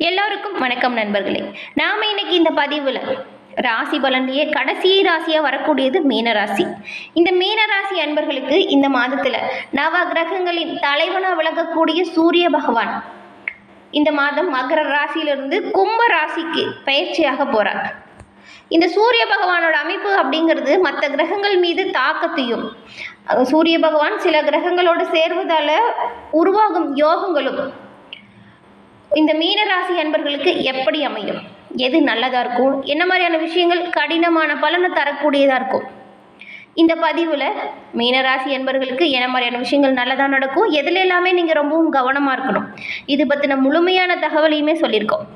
எல்லோருக்கும் வணக்கம் நண்பர்களே. நாம் இன்னைக்கு இந்த பதிவில் ராசி பலன்லேயே கடைசி ராசியாக வரக்கூடியது மீனராசி. இந்த மீனராசி அன்பர்களுக்கு இந்த மாதத்தில் நவ கிரகங்களின் தலைவனாக விளங்கக்கூடிய சூரிய பகவான் இந்த மாதம் மகர ராசியிலிருந்து கும்ப ராசிக்கு பயிற்சியாக போகிறார். இந்த சூரிய பகவானோட அமைப்பு அப்படிங்கிறது மற்ற கிரகங்கள் மீது தாக்கத்தையும், சூரிய பகவான் சில கிரகங்களோடு சேர்வதால் உருவாகும் யோகங்களும் இந்த மீனராசி அன்பர்களுக்கு எப்படி அமையும், எது நல்லதாக இருக்கும், என்ன மாதிரியான விஷயங்கள் கடினமான பலனை தரக்கூடியதாக இருக்கும். இந்த பதிவில் மீனராசி அன்பர்களுக்கு என்ன மாதிரியான விஷயங்கள் நல்லதாக நடக்கும், எதில் எல்லாமே நீங்கள் ரொம்பவும் கவனமாக இருக்கணும், இது பற்றின முழுமையான தகவலையுமே சொல்லியிருக்கோம்.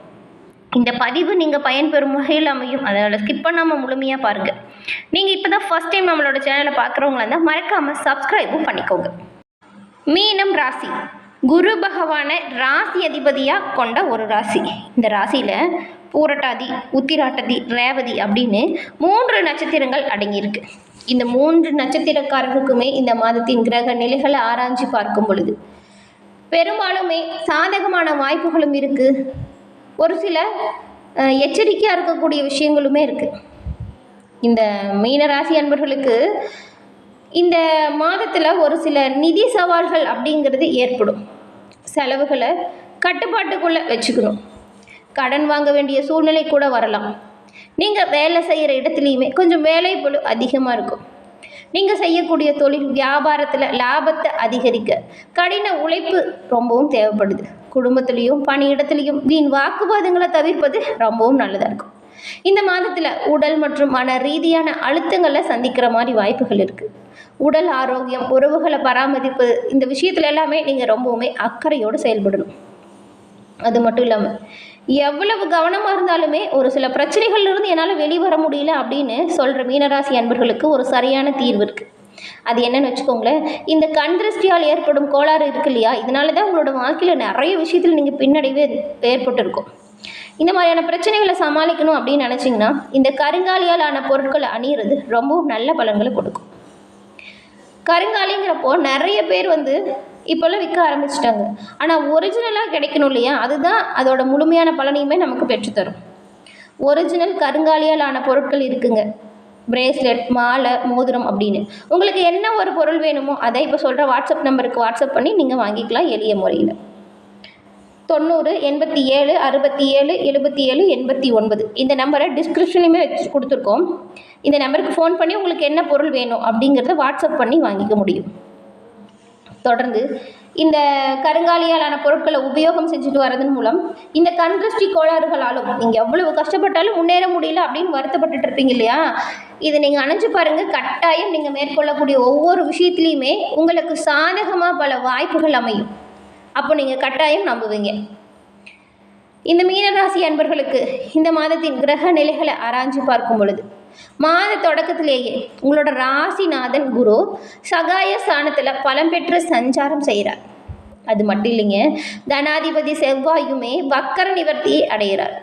இந்த பதிவு நீங்கள் பயன்பெறும் வகையில் அமையும், அதனால் ஸ்கிப் பண்ணாமல் முழுமையாக பாருங்கள். நீங்கள் இப்போ தான் ஃபஸ்ட் டைம் நம்மளோட சேனலை பார்க்குறவங்களா இருந்தால் மறக்காமல் சப்ஸ்கிரைபும் பண்ணிக்கோங்க. மீனம் ராசி குரு பகவானை ராசி அதிபதியாக கொண்ட ஒரு ராசி. இந்த ராசியில் பூரட்டாதி, உத்திராட்டதி, ரேவதி அப்படின்னு 3 நட்சத்திரங்கள் அடங்கியிருக்கு. இந்த 3 நட்சத்திரக்காரர்களுக்குமே இந்த மாதத்தின் கிரக நிலைகளை ஆராய்ச்சி பார்க்கும் பொழுது பெரும்பாலுமே சாதகமான வாய்ப்புகளும் இருக்குது, ஒரு சில எச்சரிக்கையாக இருக்கக்கூடிய விஷயங்களுமே இருக்குது. இந்த மீனராசி அன்பர்களுக்கு இந்த மாதத்தில் ஒரு சில நிதி சவால்கள் அப்படிங்கிறது ஏற்படும். செலவுகளை கட்டுப்பாட்டுக்குள்ளே வச்சுக்கணும். கடன் வாங்க வேண்டிய சூழ்நிலை கூட வரலாம். நீங்கள் வேலை செய்கிற இடத்துலையுமே கொஞ்சம் வேலைப்பளு அதிகமாக இருக்கும். நீங்கள் செய்யக்கூடிய தொழில் வியாபாரத்தில் லாபத்தை அதிகரிக்க கடின உழைப்பு ரொம்பவும் தேவைப்படுது. குடும்பத்துலேயும் பணியிடத்துலேயும் வீண் வாக்குவாதங்களை தவிர்ப்பது ரொம்பவும் நல்லதாக இருக்கும். இந்த மாதத்தில் உடல் மற்றும் மன ரீதியான அழுத்தங்களை சந்திக்கிற மாதிரி வாய்ப்புகள் இருக்குது. உடல் ஆரோக்கியம், உறவுகளை பராமரிப்பு, இந்த விஷயத்துல எல்லாமே நீங்கள் ரொம்பவுமே அக்கறையோடு செயல்படணும். அது மட்டும் இல்லாமல் எவ்வளவு கவனமாக இருந்தாலுமே ஒரு சில பிரச்சனைகள்லேருந்து என்னால் வெளிவர முடியல அப்படின்னு சொல்கிற மீனராசி அன்பர்களுக்கு ஒரு சரியான தீர்வு இருக்குது. அது என்னன்னு வச்சுக்கோங்களேன். இந்த கண் திருஷ்டியால் ஏற்படும் கோளாறு இருக்கு இல்லையா, இதனால தான் உங்களோட வாழ்க்கையில் நிறைய விஷயத்தில் நீங்கள் பின்னடைவே ஏற்பட்டிருக்கும். இந்த மாதிரியான பிரச்சனைகளை சமாளிக்கணும் அப்படின்னு நினச்சிங்கன்னா இந்த கருங்காலியால் ஆன பொருட்களை அணியிறது ரொம்பவும் நல்ல பலன்களை கொடுக்கும். கருங்காலிங்கிறப்போ நிறைய பேர் இப்போல்லாம் விற்க ஆரம்பிச்சிட்டாங்க. ஆனால் ஒரிஜினலாக கிடைக்கணும் இல்லையா, அதுதான் அதோட முழுமையான பலனையுமே நமக்கு பெற்றுத்தரும். ஒரிஜினல் கருங்காலியால் ஆன பொருட்கள் இருக்குங்க. பிரேஸ்லெட், மாலை, மோதிரம் அப்படின்னு உங்களுக்கு என்ன ஒரு பொருள் வேணுமோ அதை இப்போ சொல்கிற வாட்ஸ்அப் நம்பருக்கு வாட்ஸ்அப் பண்ணி நீங்கள் வாங்கிக்கலாம் எளிய முறையில். 90 87 67 77 89 இந்த நம்பரை டிஸ்கிரிப்ஷன்லையுமே வச்சு கொடுத்துருக்கோம். இந்த நம்பருக்கு ஃபோன் பண்ணி உங்களுக்கு என்ன பொருள் வேணும் அப்படிங்கிறத வாட்ஸ்அப் பண்ணி வாங்கிக்க முடியும். தொடர்ந்து இந்த கருங்காலியாலான பொருட்களை உபயோகம் செஞ்சுட்டு வரதன் மூலம் இந்த கண் திருஷ்டி கோளாறுகளாலும் நீங்கள் எவ்வளவு கஷ்டப்பட்டாலும் முன்னேற முடியல அப்படின்னு வருத்தப்பட்டுட்டு இருப்பீங்க இல்லையா, இதை நீங்கள் அணைஞ்சு பாருங்கள். கட்டாயம் நீங்கள் மேற்கொள்ளக்கூடிய ஒவ்வொரு விஷயத்துலையுமே உங்களுக்கு சாதகமாக பல வாய்ப்புகள் அமையும். அப்போ நீங்கள் கட்டாயம் நம்புவீங்க. இந்த மீனராசி அன்பர்களுக்கு இந்த மாதத்தின் கிரக நிலைகளை ஆராய்ச்சி பார்க்கும் பொழுது மாத தொடக்கத்திலேயே உங்களோட ராசிநாதன் குரு சகாய ஸ்தானத்தில் பலம் பெற்று சஞ்சாரம் செய்கிறார். அது மட்டும் இல்லைங்க, தனாதிபதி செவ்வாயுமே வக்கர நிவர்த்தியை அடைகிறார்.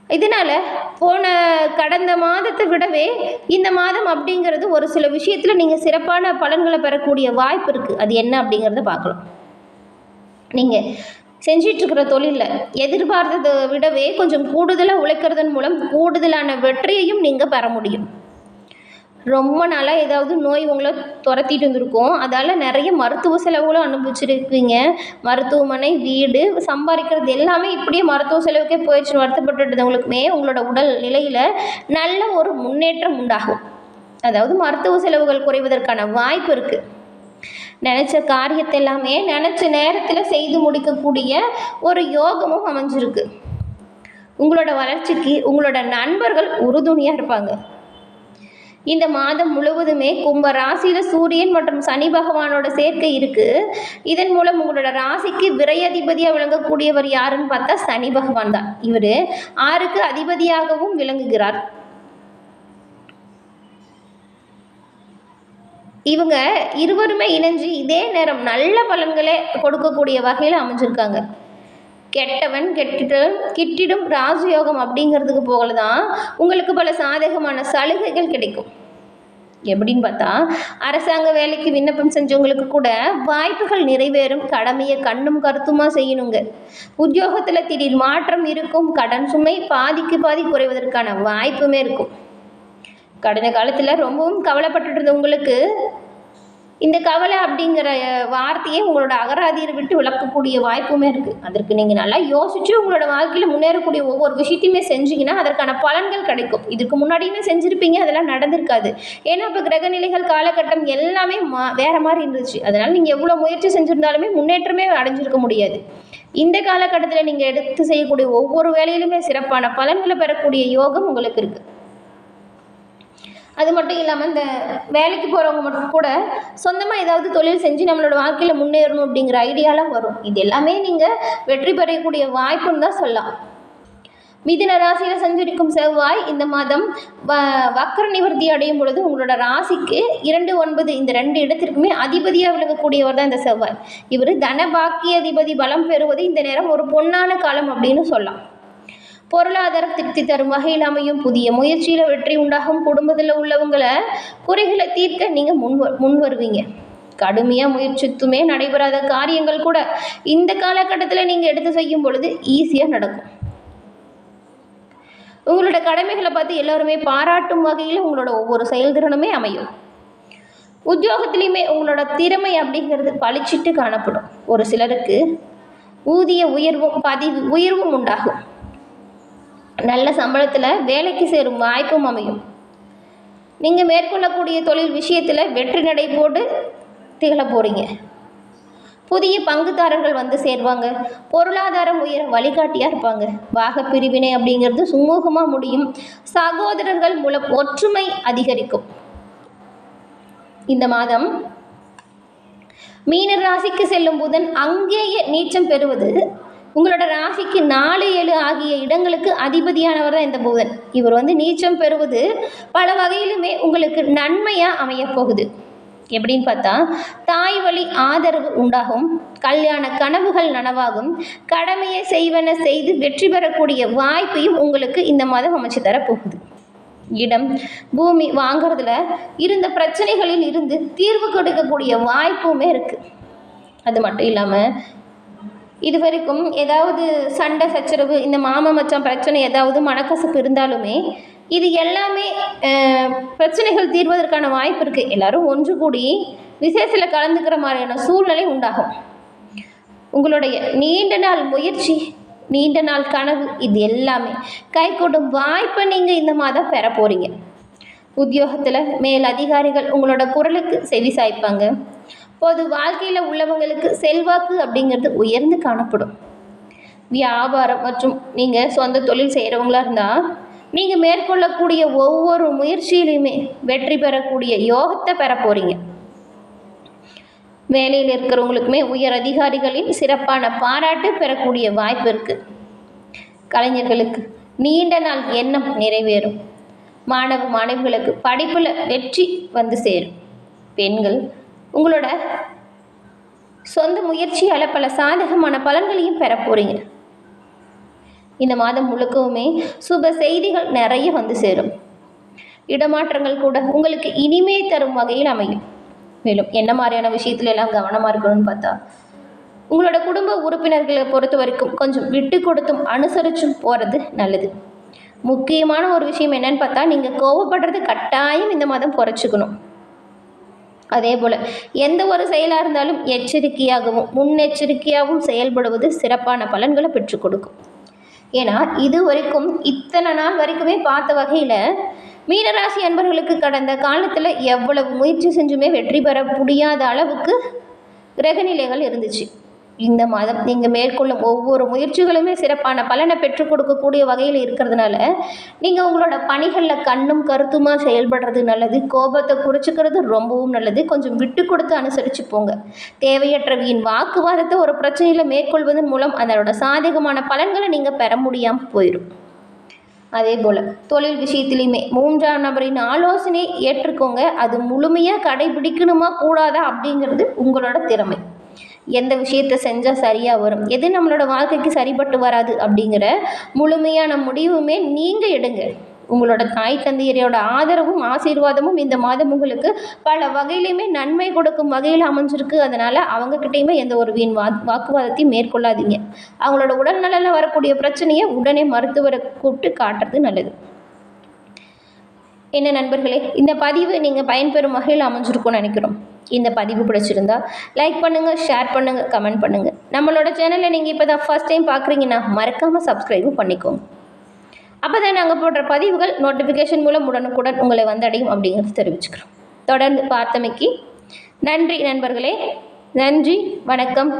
இதனால் கடந்த மாதத்தை விடவே இந்த மாதம் அப்படிங்கிறது ஒரு சில விஷயத்தில் நீங்கள் சிறப்பான பலன்களை பெறக்கூடிய வாய்ப்பு இருக்குது. அது என்ன அப்படிங்கிறத பார்க்கலாம். நீங்கள் செஞ்சிட்ருக்கிற தொழிலில் எதிர்பார்த்ததை விடவே கொஞ்சம் கூடுதலாக உழைக்கிறதன் மூலம் கூடுதலான வெற்றியையும் நீங்கள் பெற முடியும். ரொம்ப நாளாக ஏதாவது நோய் உங்களை துரத்திட்டு இருந்திருக்கும், அதால் நிறைய மருத்துவ செலவுகளும் அனுபவிச்சிருக்கீங்க. மருத்துவமனை, வீடு, சம்பாதிக்கிறது எல்லாமே இப்படியே மருத்துவ செலவுக்கே போயிடுச்சு வருத்தப்பட்டுருந்தவங்களுக்குமே உங்களோட உடல் நிலையில் நல்ல ஒரு முன்னேற்றம் உண்டாகும். அதாவது மருத்துவ செலவுகள் குறைவதற்கான வாய்ப்பு இருக்குது. நினச்ச காரியத்தை எல்லாமே நினச்ச நேரத்தில் செய்து முடிக்கக்கூடிய ஒரு யோகமும் அமைஞ்சிருக்கு. உங்களோட வளர்ச்சிக்கு உங்களோட நண்பர்கள் உறுதுணையாக இருப்பாங்க. இந்த மாதம் முழுவதுமே கும்ப ராசியில் சூரியன் மற்றும் சனி பகவானோட சேர்க்கை இருக்குது. இதன் மூலம் உங்களோட ராசிக்கு விரையதிபதியாக விளங்கக்கூடியவர் யாருன்னு பார்த்தா சனி பகவான் தான். இவர் 6க்கு அதிபதியாகவும் விளங்குகிறார். இவங்க இருவருமே இணைஞ்சு இதே நேரம் நல்ல பலன்களை கொடுக்கக்கூடிய வகையில் அமைஞ்சிருக்காங்க. கெட்டவன் கிட்டிடும் ராஜயோகம் அப்படிங்கிறதுக்கு போகல தான் உங்களுக்கு பல சாதகமான சலுகைகள் கிடைக்கும். எப்படின்னு பார்த்தா, அரசாங்க வேலைக்கு விண்ணப்பம் செஞ்சவங்களுக்கு கூட வாய்ப்புகள் நிறைவேறும். கடமையை கண்ணும் கருத்துமா செய்யணுங்க. உத்தியோகத்தில் திடீர் மாற்றம் இருக்கும். கடன் சுமை பாதிக்கு பாதி குறைவதற்கான வாய்ப்புமே இருக்கும். கடந்த காலத்தில் ரொம்பவும் கவலைப்பட்டுட்டு இருந்தவங்களுக்கு இந்த கவலை அப்படிங்கிற வார்த்தையை உங்களோட அகராதியை விட்டு விளக்கக்கூடிய வாய்ப்புமே இருக்குது. அதற்கு நீங்கள் நல்லா யோசிச்சு உங்களோட வாழ்க்கையில் முன்னேறக்கூடிய ஒவ்வொரு விஷயத்தையுமே செஞ்சீங்கன்னா அதற்கான பலன்கள் கிடைக்கும். இதுக்கு முன்னாடியுமே செஞ்சுருப்பீங்க, அதெல்லாம் நடந்திருக்காது. ஏன்னா இப்போ கிரகநிலைகள் காலகட்டம் எல்லாமே வேற மாதிரி இருந்துச்சு. அதனால் நீங்கள் எவ்வளோ முயற்சி செஞ்சுருந்தாலுமே முன்னேற்றமே அடைஞ்சிருக்க முடியாது. இந்த காலகட்டத்தில் நீங்கள் எடுத்து செய்யக்கூடிய ஒவ்வொரு வேலையிலுமே சிறப்பான பலன்களை பெறக்கூடிய யோகம் உங்களுக்கு இருக்குது. அது மட்டும் இல்லாமல் இந்த வேலைக்கு போகிறவங்க மட்டும் கூட சொந்தமாக ஏதாவது தொழில் செஞ்சு நம்மளோட வாழ்க்கையில் முன்னேறணும் அப்படிங்கிற ஐடியாலாம் வரும். இது எல்லாமே நீங்கள் வெற்றி பெறக்கூடிய வாய்ப்புன்னு தான் சொல்லலாம். மிதுன ராசியில் சஞ்சரிக்கும் செவ்வாய் இந்த மாதம் வக்கர நிவர்த்தி அடையும் பொழுது உங்களோட ராசிக்கு 2, 9 இந்த 2 இடத்திற்குமே அதிபதியாக விளங்கக்கூடியவர் தான் இந்த செவ்வாய். இவர் தனபாக்கிய அதிபதி பலம் பெறுவது இந்த நேரம் ஒரு பொன்னான காலம் அப்படின்னு சொல்லலாம். பொருளாதார திருப்தி தரும் வகையில் அமையும். புதிய முயற்சியில் வெற்றி உண்டாகும். குடும்பத்தில் உள்ளவங்களை குறைகளை தீர்க்க நீங்கள் முன் வருவீங்க. கடுமையாக முயற்சித்துமே நடைபெறாத காரியங்கள் கூட இந்த காலகட்டத்தில் நீங்கள் எடுத்து செய்யும் பொழுது ஈஸியாக நடக்கும். உங்களோட கடமைகளை பார்த்து எல்லோருமே பாராட்டும் வகையில் உங்களோட ஒவ்வொரு செயல்திறனுமே அமையும். உத்தியோகத்திலையுமே உங்களோட திறமை அப்படிங்கிறது பளிச்சிட்டு காணப்படும். ஒரு சிலருக்கு ஊதிய உயர்வும் உண்டாகும். நல்ல சம்பளத்தில் வேலைக்கு சேரும் வாய்ப்பும் அமையும். நீங்கள் மேற்கொள்ளக்கூடிய தொழில் விஷயத்தில் வெற்றி நடை போட்டு திகழ போகிறீங்க. புதிய பங்குதாரர்கள் வந்து சேர்வாங்க. பொருளாதாரம் உயர வழிகாட்டியாக இருப்பாங்க. வாக பிரிவினை அப்படிங்கிறது சுமூகமாக முடியும். சகோதரர்கள் மூலம் ஒற்றுமை அதிகரிக்கும். இந்த மாதம் மீன ராசிக்கு செல்லும் புதன் அங்கேயே நீச்சம் பெறுவது உங்களோட ராசிக்கு 4, 7 ஆகிய இடங்களுக்கு அதிபதியானவர் தான் இந்த புதன். இவர் வந்து நீச்சம் பெறுவது பல வகையிலுமே உங்களுக்கு நன்மையாக அமையப்போகுது. எப்படின்னு பார்த்தா, தாய் வழி ஆதரவு உண்டாகும். கல்யாண கனவுகள் நனவாகும். கடமையை செய்வன செய்து வெற்றி பெறக்கூடிய வாய்ப்பையும் உங்களுக்கு இந்த மாதம் அமைச்சு தரப்போகுது. இடம் பூமி வாங்கிறதுல இருந்த பிரச்சனைகளில் இருந்து தீர்வு கொடுக்கக்கூடிய வாய்ப்புமே இருக்குது. அது மட்டும் இல்லாமல் இது வரைக்கும் ஏதாவது சண்டை சச்சரவு, இந்த மாமா மச்சான் பிரச்சனை, ஏதாவது மனக்கசப்பு இருந்தாலுமே இது எல்லாமே பிரச்சனைகள் தீர்வதற்கான வாய்ப்பு இருக்குது. எல்லாரும் ஒன்று கூடி விசேஷத்தில் கலந்துக்கிற மாதிரியான சூழ்நிலை உண்டாகும். உங்களுடைய நீண்ட நாள் முயற்சி, நீண்ட நாள் கனவு இது எல்லாமே கைகூடும் வாய்ப்பை நீங்கள் இந்த மாதம் பெற போகிறீங்க. உத்தியோகத்தில் மேல் அதிகாரிகள் உங்களோட குரலுக்கு செவி சாய்ப்பாங்க. பொது வாழ்க்கையில் உள்ளவங்களுக்கு செல்வாக்கு அப்படிங்கிறது உயர்ந்து காணப்படும். வியாபாரம் மற்றும் நீங்கள் சொந்த தொழில் செய்கிறவங்களா இருந்தால் நீங்கள் மேற்கொள்ளக்கூடிய ஒவ்வொரு முயற்சியிலையுமே வெற்றி பெறக்கூடிய யோகத்தை பெற போகிறீங்க. வேலையில் இருக்கிறவங்களுக்குமே உயர் அதிகாரிகளின் சிறப்பான பாராட்டு பெறக்கூடிய வாய்ப்பு இருக்குது. கலைஞர்களுக்கு நீண்ட நாள் எண்ணம் நிறைவேறும். மாணவிகளுக்கு படிப்பில் வெற்றி வந்து சேரும். பெண்கள் உங்களோட சொந்த முயற்சியால் பல சாதகமான பலன்களையும் பெற போகிறீங்க. இந்த மாதம் முழுக்கவுமே சுப செய்திகள் நிறைய வந்து சேரும். இடமாற்றங்கள் கூட உங்களுக்கு இனிமே தரும் வகையில் அமையும். மேலும் என்ன மாதிரியான விஷயத்துல எல்லாம் கவனமாக இருக்கணும்னு பார்த்தா, உங்களோட குடும்ப உறுப்பினர்களை பொறுத்த வரைக்கும் கொஞ்சம் விட்டு கொடுத்தும் அனுசரிச்சும் போகிறது நல்லது. முக்கியமான ஒரு விஷயம் என்னன்னு பார்த்தா, நீங்கள் கோவப்படுறது கட்டாயம் இந்த மாதம் குறைச்சிக்கணும். அதே போல் எந்த ஒரு செயலாக இருந்தாலும் எச்சரிக்கையாகவும் முன்னெச்சரிக்கையாகவும் செயல்படுவது சிறப்பான பலன்களை பெற்றுக் கொடுக்கும். ஏன்னா இது வரைக்கும் இத்தனை நாள் வரைக்குமே பார்த்த வகையில் மீனராசி அன்பர்களுக்கு கடந்த காலத்தில் எவ்வளவு முயற்சி செஞ்சுமே வெற்றி பெற முடியாத அளவுக்கு கிரகநிலைகள் இருந்துச்சு. இந்த மாதம் நீங்கள் மேற்கொள்ளும் ஒவ்வொரு முயற்சிகளுமே சிறப்பான பலனை பெற்றுக் கொடுக்கக்கூடிய வகையில் இருக்கிறதுனால நீங்கள் உங்களோட பணிகளில் கண்ணும் கருத்துமாக செயல்படுறது நல்லது. கோபத்தை குறைச்சிக்கிறது ரொம்பவும் நல்லது. கொஞ்சம் விட்டு கொடுத்து அனுசரித்து போங்க. தேவையற்றவியின் வாக்குவாதத்தை ஒரு பிரச்சனையில் மேற்கொள்வதன் மூலம் அதனோட சாதகமான பலன்களை நீங்கள் பெற முடியாமல் போயிடும். அதே போல் தொழில் விஷயத்துலையுமே 3ஆம் நபரின் ஆலோசனை ஏற்றுக்கோங்க. அது முழுமையாக கடைபிடிக்கணுமா கூடாதா அப்படிங்கிறது உங்களோட திறமை. எந்த விஷயத்தை செஞ்சால் சரியாக வரும், எது நம்மளோட வாழ்க்கைக்கு சரிப்பட்டு வராது அப்படிங்கிற முழுமையான முடிவுமே நீங்கள் எடுங்க. உங்களோட தாய் தந்தையரோட ஆதரவும் ஆசீர்வாதமும் இந்த மாதம் உங்களுக்கு பல வகையிலையுமே நன்மை கொடுக்கும் வகையில் அமைஞ்சிருக்கு. அதனால் அவங்கக்கிட்டேயுமே எந்த ஒரு வீண் வாக்குவாதத்தையும் மேற்கொள்ளாதீங்க. அவங்களோட உடல்நலில் வரக்கூடிய பிரச்சனையை உடனே மருத்துவரை கூப்பிட்டு காட்டுறது நல்லது. என்ன நண்பர்களே, இந்த பதிவு நீங்கள் பயன்பெறும் வகையில் அமைஞ்சிருக்கும்னு நினைக்கிறோம். இந்த பதிவு பிடிச்சிருந்தா லைக் பண்ணுங்கள், ஷேர் பண்ணுங்கள், கமெண்ட் பண்ணுங்கள். நம்மளோட சேனலை நீங்கள் இப்போ தான் ஃபர்ஸ்ட் டைம் பார்க்குறீங்கன்னா மறக்காமல் சப்ஸ்கிரைபும் பண்ணிக்கோங்க. அப்போ தான் நாங்கள் போடுற பதிவுகள் நோட்டிஃபிகேஷன் மூலம் உடனுக்குடன் உங்களை வந்தடையும் அப்படிங்கிறது தெரிவிச்சுக்கிறோம். தொடர்ந்து பார்த்தமைக்கு நன்றி நண்பர்களே. நன்றி, வணக்கம்.